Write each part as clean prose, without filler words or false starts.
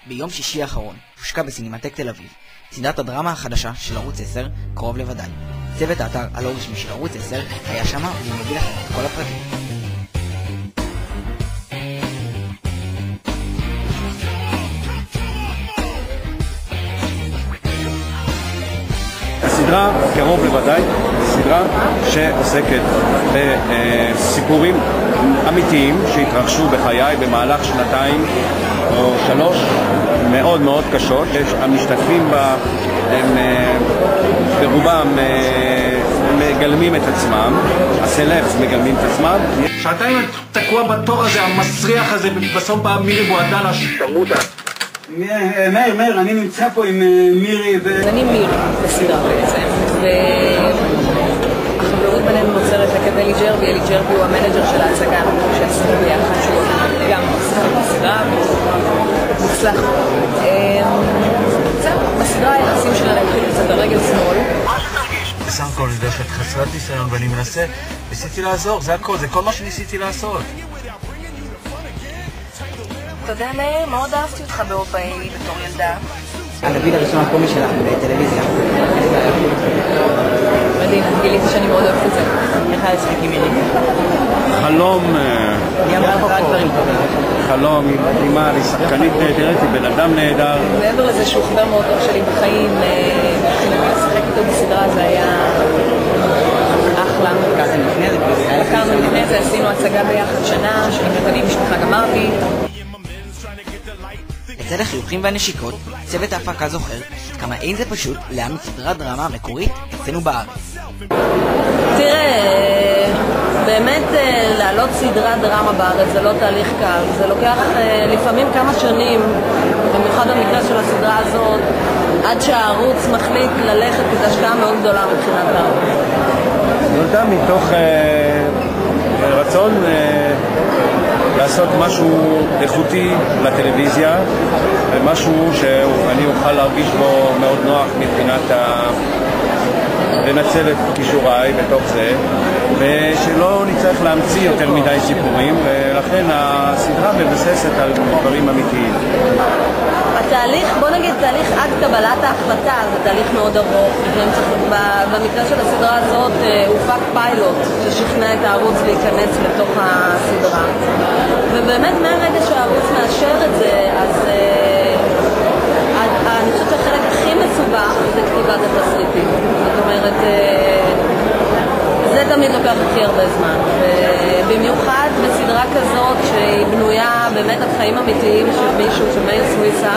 ביום שישי האחרון הושקה בסינמטק תל אביב סדרת הדרמה החדשה של ערוץ 10, קרוב לוודאי. צוות האתר הלא רשמי של ערוץ 10 היה שמה ומביא לכם את כל הפרטים. הסדרה קרוב לוודאי, סדרה שעוסקת בסיפורים אמיתיים שהתרחשו בחיי במהלך 2 או 3 מאוד מאוד קשות. המשתתפים בה הם ברובם מגלמים את עצמם, הסלבס מגלמים את עצמם. שעתיים תקוע בתור הזה, המסריח הזה, בסוף באה מירי בועדנה שרמוטה. מאיר, אני נמצא פה עם מירי אני מירי בסדרה בעצם, והחברות בינינו נוצרת לכד אלי ג'רבי. אלי ג'רבי הוא המנג'ר של ההצגה שעשינו ביחד, שהוא גם בסדרה מוצלח. זהו, בסדרה היחסים שלנו התחיל קצת ברגל שמאל. בסך הכל אני יודע שאת חסרת ניסיון ואני ניסיתי לעזור, זה הכל, זה כל מה שניסיתי לעשות. אתה יודע מאיר, מאוד אהבתי אותך באופאי בתור ילדה. הדוד הראשון הקומי שלך בטלוויזיה. מדהים, גיליתי שאני מאוד אוהבת את זה. איך היה לשחק עם מירי? חלום, חלום, היא מדהימה, היא שחקנית נהדרת, היא בן אדם נהדר. מעבר לזה שהוא חבר מאוד טוב שלי בחיים, לשחק איתו בסדרה זה היה אחלה. לפני זה עשינו הצגה ביחד שנה, שנקראת אני משפחה גמרתי. לצד החיוכים והנשיקות, צוות ההפקה זוכר כמה אין זה פשוט להעמיד סדרת דרמה מקורית אצלנו בארץ. תראה, באמת להעלות סדרת דרמה בארץ זה לא תהליך קל, זה לוקח לפעמים כמה שנים, במיוחד במקרה של הסדרה הזאת, עד שהערוץ מחליט ללכת כדי השקעה מאוד גדולה מבחינת הערוץ. נולדה מתוך רצון לעשות משהו איכותי לטלוויזיה, משהו שאני אוכל להרגיש בו מאוד נוח מבחינת לנצל את כישוריי בתוך זה, ושלא נצטרך להמציא יותר מדי סיפורים, ולכן הסדרה מבססת על דברים אמיתיים. התהליך, בוא נגיד, תהליך עד קבלת ההחלטה זה תהליך מאוד ארוך. במקרה של הסדרה הזאת הופק פיילוט ששכנע את הערוץ להיכנס לתוך הסדרה, ובאמת מהרגע שהערוץ מאשר את זה, אז אני חושבת שהחלק הכי מסובך זה כתיבת התסריטים. זאת אומרת, זה תמיד לוקח הכי הרבה זמן, ובמיוחד בסדרה כזאת שהיא בנויה באמת על חיים אמיתיים של מישהו, של מאיר סוויסה,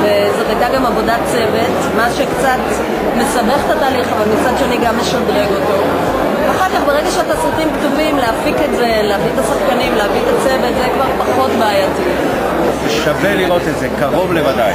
וזאת הייתה גם עבודת צוות, מה שקצת מסבך את התהליך, אבל מצד שני גם משדרג אותו. אחר כך ברגע שהתסריטים כתובים, להפיק את זה, להביא את השחקנים, להביא את הצוות, זה כבר פחות בעייתי. שווה לראות את זה, קרוב לוודאי.